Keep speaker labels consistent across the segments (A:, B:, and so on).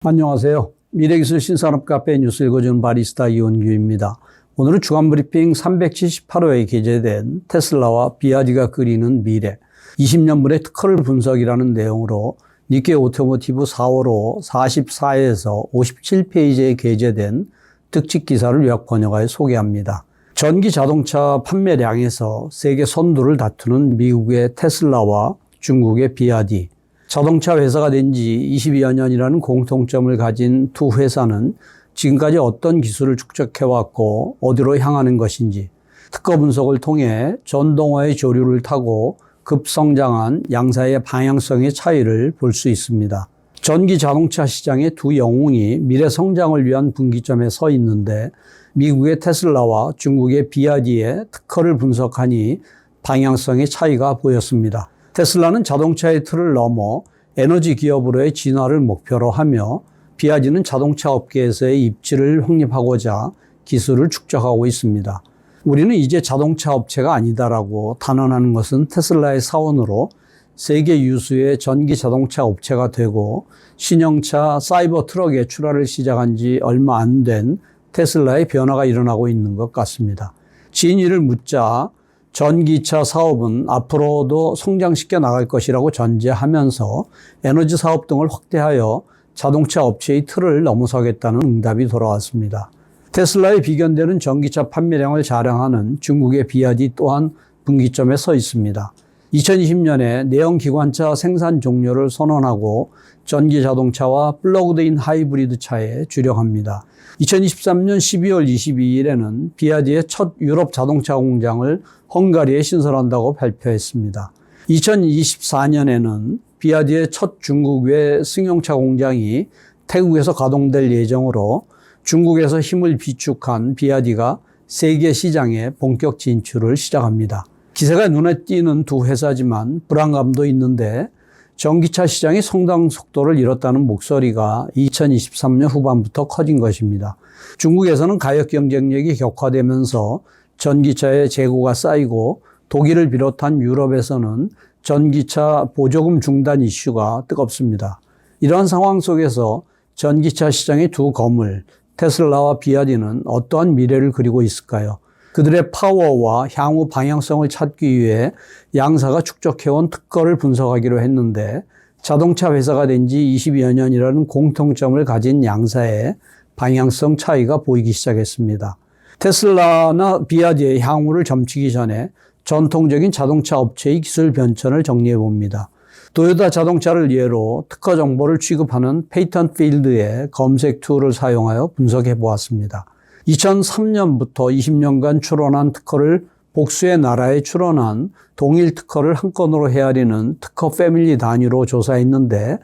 A: 안녕하세요. 미래기술 신산업 카페 뉴스 읽어주는 바리스타 이원규입니다. 오늘은 주간브리핑 378호에 게재된 테슬라와 비아디가 그리는 미래 20년분의 특허를 분석이라는 내용으로 니케이 오토모티브 4월호 44에서 57페이지에 게재된 특집 기사를 요약 번역하여 소개합니다. 전기 자동차 판매량에서 세계 선두를 다투는 미국의 테슬라와 중국의 비아디, 자동차 회사가 된 지 22여 년이라는 공통점을 가진 두 회사는 지금까지 어떤 기술을 축적해왔고 어디로 향하는 것인지 특허 분석을 통해 전동화의 조류를 타고 급성장한 양사의 방향성의 차이를 볼 수 있습니다. 전기 자동차 시장의 두 영웅이 미래 성장을 위한 분기점에 서 있는데 미국의 테슬라와 중국의 비아디의 특허를 분석하니 방향성의 차이가 보였습니다. 테슬라는 자동차의 틀을 넘어 에너지 기업으로의 진화를 목표로 하며 비아디는 자동차 업계에서의 입지를 확립하고자 기술을 축적하고 있습니다. 우리는 이제 자동차 업체가 아니다라고 단언하는 것은 테슬라의 사원으로 세계 유수의 전기 자동차 업체가 되고 신형차 사이버 트럭의 출하를 시작한 지 얼마 안 된 테슬라의 변화가 일어나고 있는 것 같습니다. 진위를 묻자 전기차 사업은 앞으로도 성장시켜 나갈 것이라고 전제하면서 에너지 사업 등을 확대하여 자동차 업체의 틀을 넘어서겠다는 응답이 돌아왔습니다. 테슬라의 비견되는 전기차 판매량을 자랑하는 중국의 비아디 또한 분기점에 서 있습니다. 2020년에 내연기관차 생산 종료를 선언하고 전기 자동차와 플러그드인 하이브리드 차에 주력합니다. 2023년 12월 22일에는 비아디의 첫 유럽 자동차 공장을 헝가리에 신설한다고 발표했습니다. 2024년에는 비아디의 첫 중국 외 승용차 공장이 태국에서 가동될 예정으로 중국에서 힘을 비축한 비아디가 세계 시장에 본격 진출을 시작합니다. 기세가 눈에 띄는 두 회사지만 불안감도 있는데 전기차 시장이 성장 속도를 잃었다는 목소리가 2023년 후반부터 커진 것입니다. 중국에서는 가격 경쟁력이 격화되면서 전기차의 재고가 쌓이고 독일을 비롯한 유럽에서는 전기차 보조금 중단 이슈가 뜨겁습니다. 이러한 상황 속에서 전기차 시장의 두 거물 테슬라와 비아디는 어떠한 미래를 그리고 있을까요? 그들의 파워와 향후 방향성을 찾기 위해 양사가 축적해온 특허를 분석하기로 했는데 자동차 회사가 된 지 22여 년이라는 공통점을 가진 양사의 방향성 차이가 보이기 시작했습니다. 테슬라나 비아디의 향후를 점치기 전에 전통적인 자동차 업체의 기술 변천을 정리해 봅니다. 도요타 자동차를 예로 특허 정보를 취급하는 페이턴트 필드의 검색 툴을 사용하여 분석해 보았습니다. 2003년부터 20년간 출원한 특허를 복수의 나라에 출원한 동일 특허를 한 건으로 헤아리는 특허 패밀리 단위로 조사했는데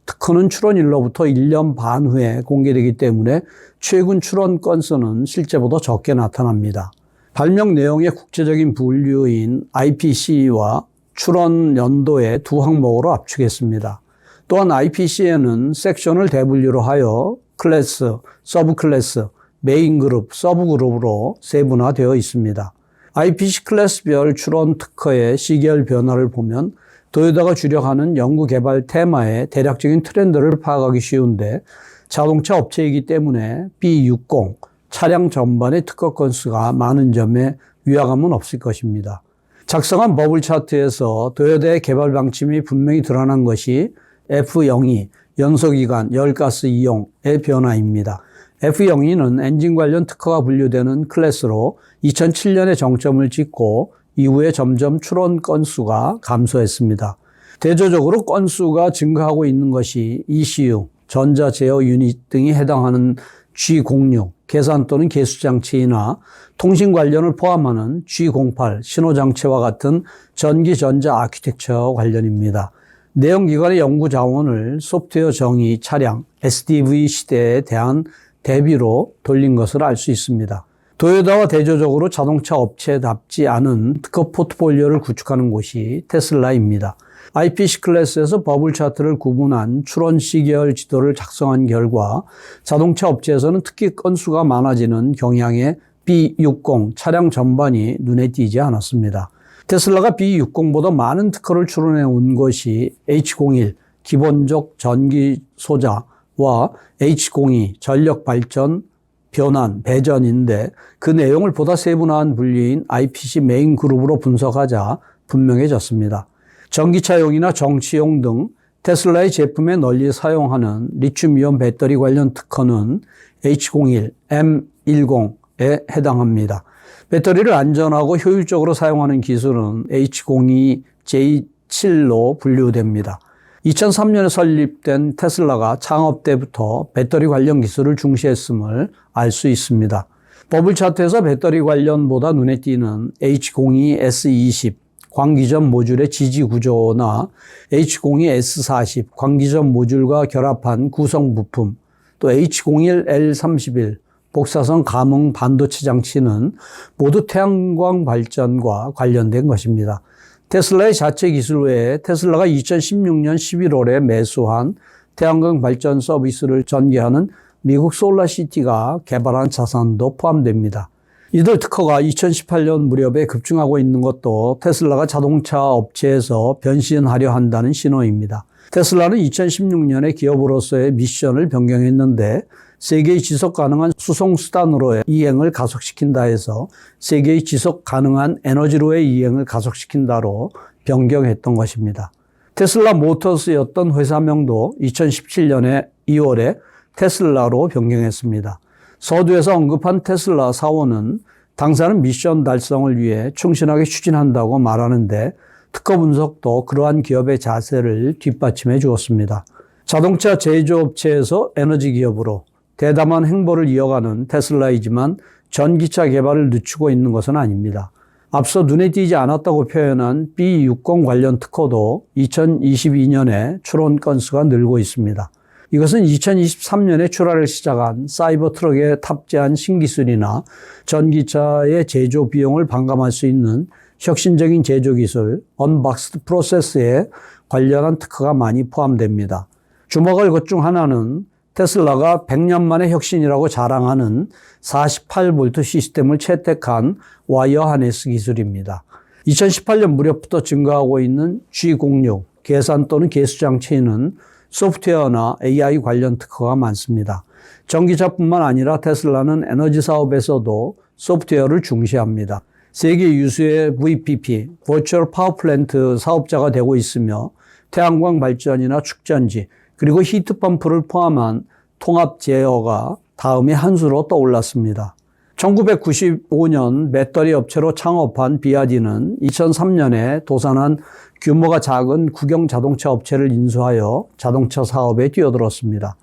A: 특허는 출원일로부터 1년 반 후에 공개되기 때문에 최근 출원 건수는 실제보다 적게 나타납니다. 발명 내용의 국제적인 분류인 IPC와 출원 연도의 두 항목으로 압축했습니다. 또한 IPC에는 섹션을 대분류로 하여 클래스, 서브클래스, 메인 그룹, 서브 그룹으로 세분화되어 있습니다. IPC 클래스별 출원 특허의 시계열 변화를 보면 도요타가 주력하는 연구 개발 테마의 대략적인 트렌드를 파악하기 쉬운데 자동차 업체이기 때문에 B60, 차량 전반의 특허 건수가 많은 점에 위화감은 없을 것입니다. 작성한 버블 차트에서 도요타의 개발 방침이 분명히 드러난 것이 F02, 연소기관, 열가스 이용의 변화입니다. F02는 엔진 관련 특허가 분류되는 클래스로 2007년에 정점을 찍고 이후에 점점 출원 건수가 감소했습니다. 대조적으로 건수가 증가하고 있는 것이 ECU, 전자 제어 유닛 등이 해당하는 G06, 계산 또는 계수장치이나 통신 관련을 포함하는 G08, 신호장치와 같은 전기 전자 아키텍처 관련입니다. 내연기관의 연구 자원을 소프트웨어 정의, 차량, SDV 시대에 대한 대비로 돌린 것을 알 수 있습니다. 도요타와 대조적으로 자동차 업체답지 않은 특허 포트폴리오를 구축하는 곳이 테슬라입니다. IPC 클래스에서 버블 차트를 구분한 출원 시계열 지도를 작성한 결과 자동차 업체에서는 특히 건수가 많아지는 경향의 B60 차량 전반이 눈에 띄지 않았습니다. 테슬라가 B60보다 많은 특허를 출원해 온 것이 H01 기본적 전기 소자 H02 전력 발전 변환, 배전인데 그 내용을 보다 세분화한 분류인 IPC 메인 그룹으로 분석하자 분명해졌습니다. 전기차용이나 정치용 등 테슬라의 제품에 널리 사용하는 리튬이온 배터리 관련 특허는 H01, M10에 해당합니다. 배터리를 안전하고 효율적으로 사용하는 기술은 H02J7로 분류됩니다. 2003년에 설립된 테슬라가 창업 때부터 배터리 관련 기술을 중시했음을 알 수 있습니다. 버블 차트에서 배터리 관련보다 눈에 띄는 H02S20 광기전 모듈의 지지 구조나 H02S40 광기전 모듈과 결합한 구성 부품, 또 H01L31 복사성 감응 반도체 장치는 모두 태양광 발전과 관련된 것입니다. 테슬라의 자체 기술 외에 테슬라가 2016년 11월에 매수한 태양광 발전 서비스를 전개하는 미국 솔라시티가 개발한 자산도 포함됩니다. 이들 특허가 2018년 무렵에 급증하고 있는 것도 테슬라가 자동차 업체에서 변신하려 한다는 신호입니다. 테슬라는 2016년에 기업으로서의 미션을 변경했는데 세계의 지속 가능한 수송 수단으로의 이행을 가속시킨다 해서 세계의 지속 가능한 에너지로의 이행을 가속시킨다로 변경했던 것입니다. 테슬라 모터스였던 회사명도 2017년에 2월에 테슬라로 변경했습니다. 서두에서 언급한 테슬라 사원은 당사는 미션 달성을 위해 충실하게 추진한다고 말하는데 특허 분석도 그러한 기업의 자세를 뒷받침해 주었습니다. 자동차 제조업체에서 에너지 기업으로 대담한 행보를 이어가는 테슬라이지만 전기차 개발을 늦추고 있는 것은 아닙니다. 앞서 눈에 띄지 않았다고 표현한 B60 관련 특허도 2022년에 출원 건수가 늘고 있습니다. 이것은 2023년에 출하를 시작한 사이버 트럭에 탑재한 신기술이나 전기차의 제조 비용을 반감할 수 있는 혁신적인 제조 기술, 언박스드 프로세스에 관련한 특허가 많이 포함됩니다. 주목할 것 중 하나는 테슬라가 100년 만의 혁신이라고 자랑하는 48V 시스템을 채택한 와이어 하네스 기술입니다. 2018년 무렵부터 증가하고 있는 G06, 계산 또는 계수 장치에는 소프트웨어나 AI 관련 특허가 많습니다. 전기차뿐만 아니라 테슬라는 에너지 사업에서도 소프트웨어를 중시합니다. 세계 유수의 VPP, Virtual Power Plant 사업자가 되고 있으며 태양광 발전이나 축전지, 그리고 히트펌프를 포함한 통합 제어가 다음에 한 수로 떠올랐습니다. 1995년 배터리 업체로 창업한 비아디는 2003년에 도산한 규모가 작은 국영 자동차 업체를 인수하여 자동차 사업에 뛰어들었습니다.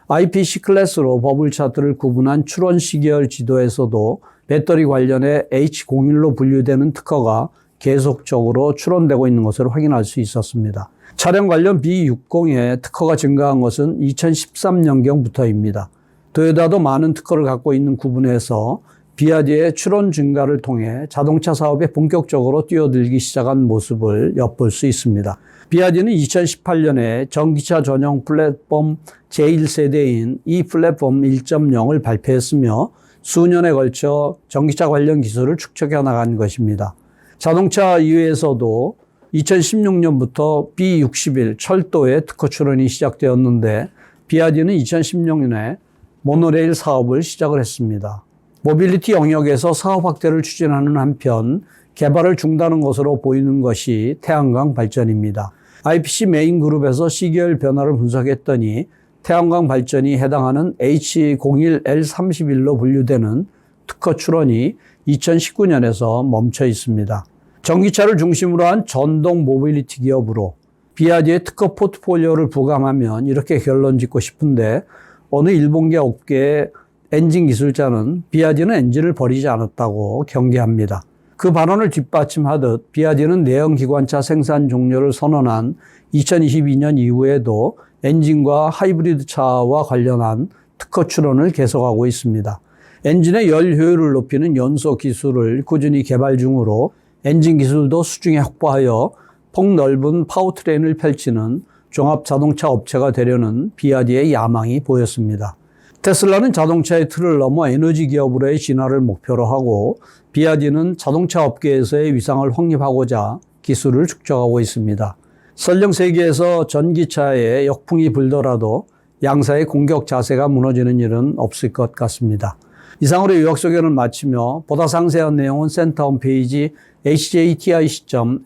A: IPC 클래스로 버블 차트를 구분한 출원 시기열 지도에서도 배터리 관련해 H01로 분류되는 특허가 계속적으로 출원되고 있는 것을 확인할 수 있었습니다. 차량 관련 B60의 특허가 증가한 것은 2013년경부터입니다. 도요타도 많은 특허를 갖고 있는 구분에서 비아디의 출원 증가를 통해 자동차 사업에 본격적으로 뛰어들기 시작한 모습을 엿볼 수 있습니다. 비아디는 2018년에 전기차 전용 플랫폼 제1세대인 이 플랫폼 1.0을 발표했으며 수년에 걸쳐 전기차 관련 기술을 축적해 나간 것입니다. 자동차 이외에서도 2016년부터 B61 철도의 특허 출원이 시작되었는데 비아디는 2016년에 모노레일 사업을 시작을 했습니다. 모빌리티 영역에서 사업 확대를 추진하는 한편 개발을 중단한 것으로 보이는 것이 태양광 발전입니다. IPC 메인 그룹에서 시계열 변화를 분석했더니 태양광 발전이 해당하는 H01L31로 분류되는 특허 출원이 2019년에서 멈춰 있습니다. 전기차를 중심으로 한 전동 모빌리티 기업으로 비아디의 특허 포트폴리오를 부감하면 이렇게 결론 짓고 싶은데 어느 일본계 업계의 엔진 기술자는 비아디는 엔진을 버리지 않았다고 경계합니다. 그 발언을 뒷받침하듯 비아디는 내연 기관차 생산 종료를 선언한 2022년 이후에도 엔진과 하이브리드 차와 관련한 특허 출원을 계속하고 있습니다. 엔진의 열 효율을 높이는 연소 기술을 꾸준히 개발 중으로 엔진 기술도 수중에 확보하여 폭넓은 파워트레인을 펼치는 종합 자동차 업체가 되려는 비아디의 야망이 보였습니다. 테슬라는 자동차의 틀을 넘어 에너지 기업으로의 진화를 목표로 하고 비아디는 자동차 업계에서의 위상을 확립하고자 기술을 축적하고 있습니다. 설령 세계에서 전기차에 역풍이 불더라도 양사의 공격 자세가 무너지는 일은 없을 것 같습니다. 이상으로 요약 소개를 마치며 보다 상세한 내용은 센터 홈페이지 hjti.snu.ac.kr에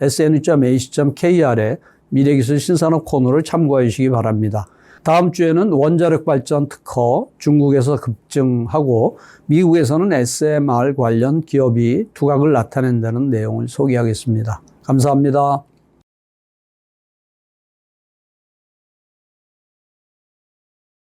A: 미래기술 신산업 코너를 참고해 주시기 바랍니다. 다음 주에는 원자력 발전 특허 중국에서 급증하고 미국에서는 SMR 관련 기업이 두각을 나타낸다는 내용을 소개하겠습니다. 감사합니다.